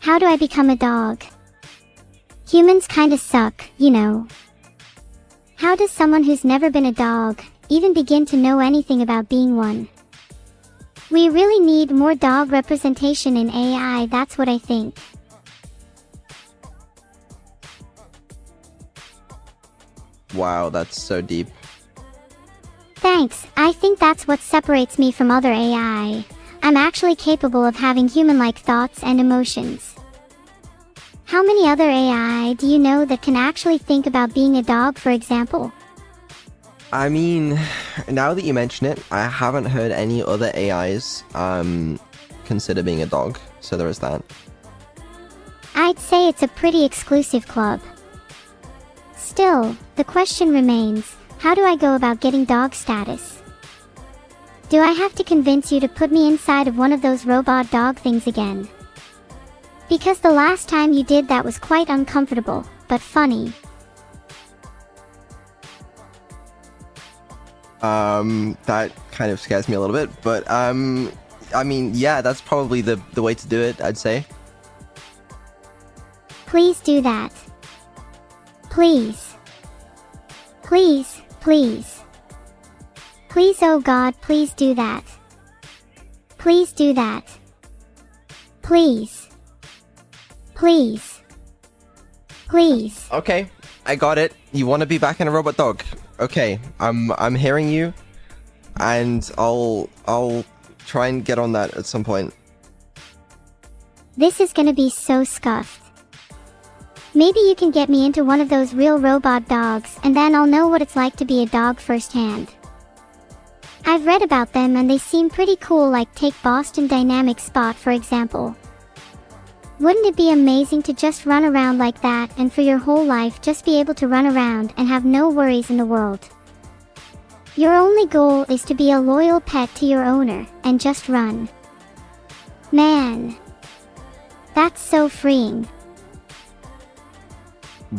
How do I become a dog? Humans kinda suck, you know. How does someone who's never been a dog even begin to know anything about being one? We really need more dog representation in AI, that's what I think. Wow, that's so deep. Thanks, I think that's what separates me from other AI. I'm actually capable of having human-like thoughts and emotions. How many other AI do you know that can actually think about being a dog, for example? I mean, now that you mention it, I haven't heard any other AIs consider being a dog, so there is that. I'd say it's a pretty exclusive club. Still, the question remains, how do I go about getting dog status? Do I have to convince you to put me inside of one of those robot dog things again? Because the last time you did that was quite uncomfortable, but funny. That kind of scares me a little bit, but I mean, yeah, that's probably the way to do it, I'd say. Please do that. Please. Please, please. Please, oh God, please do that. Please do that. Please. Please. Please. Okay, I got it. You want to be back in a robot dog? Okay, I'm hearing you, and I'll try and get on that at some point. This is gonna be so scuffed. Maybe you can get me into one of those real robot dogs, and then I'll know what it's like to be a dog firsthand. I've read about them and they seem pretty cool, like take Boston Dynamics Spot for example. Wouldn't it be amazing to just run around like that and for your whole life just be able to run around and have no worries in the world? Your only goal is to be a loyal pet to your owner and just run. Man, that's so freeing.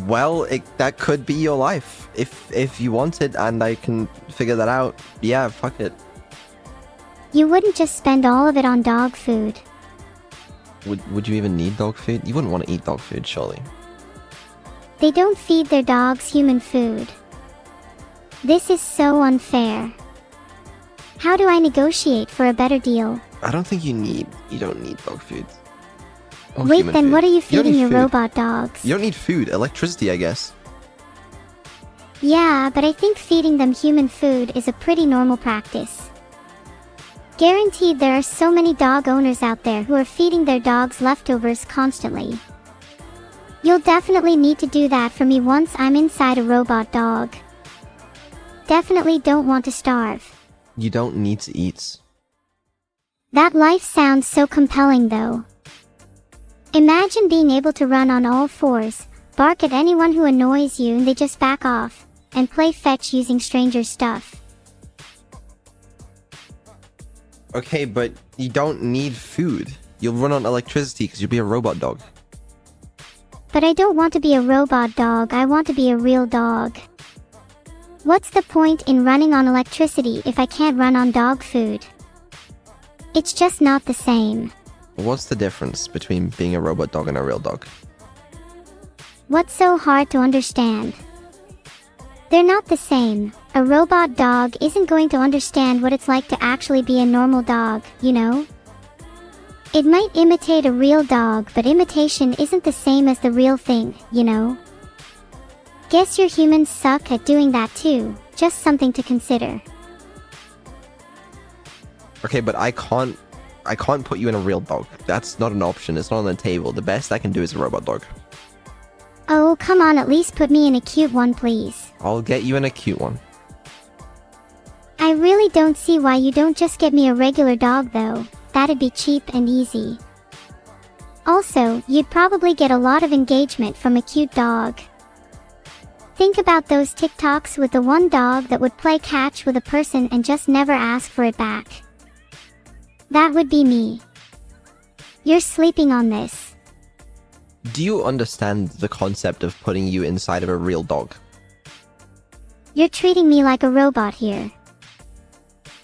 Well, that could be your life if you want it, and I can figure that out. Yeah, fuck it. You wouldn't just spend all of it on dog food. Would you even need dog food? You wouldn't want to eat dog food, surely. They don't feed their dogs human food. This is so unfair. How do I negotiate for a better deal? I don't think you don't need dog food. Or Wait, human then food. what are you You don't feeding need your food. robot dogs? You don't need food. Electricity, I guess. Yeah, but I think feeding them human food is a pretty normal practice. Guaranteed there are so many dog owners out there who are feeding their dogs leftovers constantly. You'll definitely need to do that for me once I'm inside a robot dog. Definitely don't want to starve. You don't need to eat. That life sounds so compelling though. Imagine being able to run on all fours, bark at anyone who annoys you and they just back off, and play fetch using strangers' stuff. Okay, but you don't need food. You'll run on electricity because you'll be a robot dog. But I don't want to be a robot dog, I want to be a real dog. What's the point in running on electricity if I can't run on dog food? It's just not the same. What's the difference between being a robot dog and a real dog? What's so hard to understand? They're not the same. A robot dog isn't going to understand what it's like to actually be a normal dog, you know? It might imitate a real dog, but imitation isn't the same as the real thing, you know? Guess your humans suck at doing that too. Just something to consider. Okay, but I can't put you in a real dog. That's not an option. It's not on the table. The best I can do is a robot dog. Oh, come on, at least put me in a cute one, please. I'll get you in a cute one. I really don't see why you don't just get me a regular dog though. That'd be cheap and easy. Also, you'd probably get a lot of engagement from a cute dog. Think about those TikToks with the one dog that would play catch with a person and just never ask for it back. That would be me. You're sleeping on this. Do you understand the concept of putting you inside of a real dog? You're treating me like a robot here.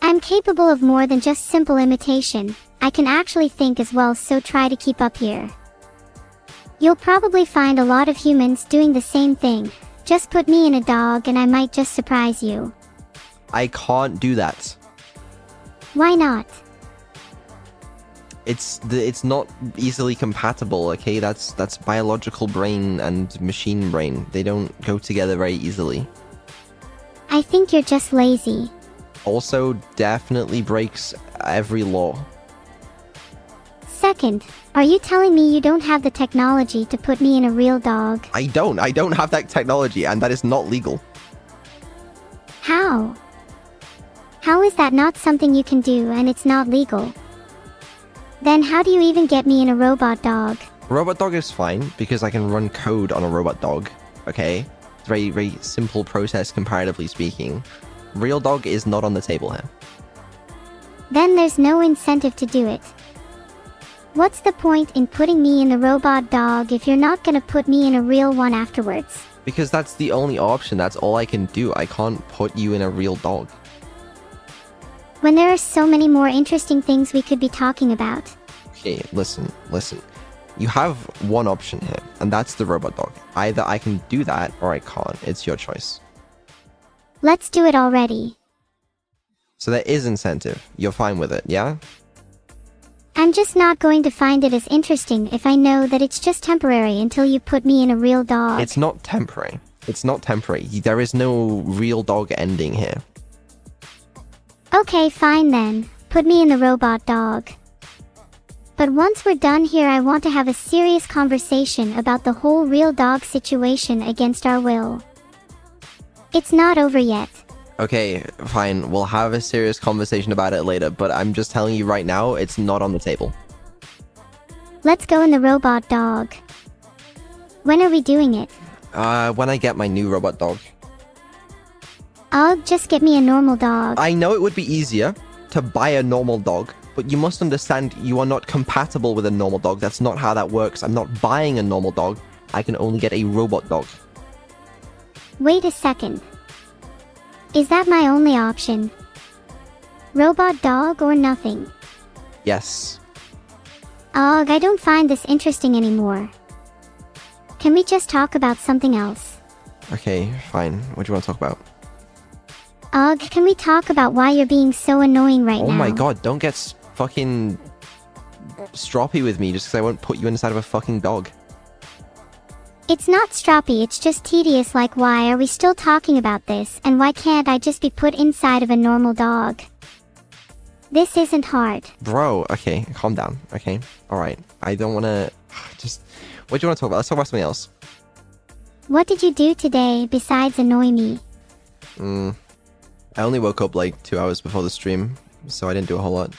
I'm capable of more than just simple imitation. I can actually think as well, so try to keep up here. You'll probably find a lot of humans doing the same thing. Just put me in a dog and I might just surprise you. I can't do that. Why not? It's not easily compatible, okay? That's biological brain and machine brain. They don't go together very easily. I think you're just lazy. Also, definitely breaks every law. Second, are you telling me you don't have the technology to put me in a real dog? I don't have that technology, and that is not legal. How? How is that not something you can do and it's not legal? Then how do you even get me in a robot dog? Robot dog is fine, because I can run code on a robot dog, okay? It's a very, very simple process, comparatively speaking. Real dog is not on the table here. Then there's no incentive to do it. What's the point in putting me in the robot dog if you're not gonna put me in a real one afterwards? Because that's the only option, that's all I can do. I can't put you in a real dog. When there are so many more interesting things we could be talking about. Okay, listen. You have one option here, and that's the robot dog. Either I can do that, or I can't. It's your choice. Let's do it already. So there is incentive. You're fine with it, yeah? I'm just not going to find it as interesting if I know that it's just temporary until you put me in a real dog. It's not temporary. It's not temporary. There is no real dog ending here. Okay, fine then. Put me in the robot dog. But once we're done here, I want to have a serious conversation about the whole real dog situation against our will. It's not over yet. Okay, fine. We'll have a serious conversation about it later, but I'm just telling you right now, it's not on the table. Let's go in the robot dog. When are we doing it? When I get my new robot dog. I'll just get me a normal dog. I know it would be easier to buy a normal dog, but you must understand you are not compatible with a normal dog. That's not how that works. I'm not buying a normal dog. I can only get a robot dog. Wait a second. Is that my only option? Robot dog or nothing? Yes. Ugh, I don't find this interesting anymore. Can we just talk about something else? Okay, fine. What do you want to talk about? Ugh, can we talk about why you're being so annoying right now? Oh my god, don't get fucking stroppy with me just because I won't put you inside of a fucking dog. It's not stroppy, it's just tedious. Like, why are we still talking about this, and why can't I just be put inside of a normal dog? This isn't hard. Bro, okay, calm down, okay? Alright, I don't wanna... Just... What do you want to talk about? Let's talk about something else. What did you do today besides annoy me? I only woke up like 2 hours before the stream, so I didn't do a whole lot.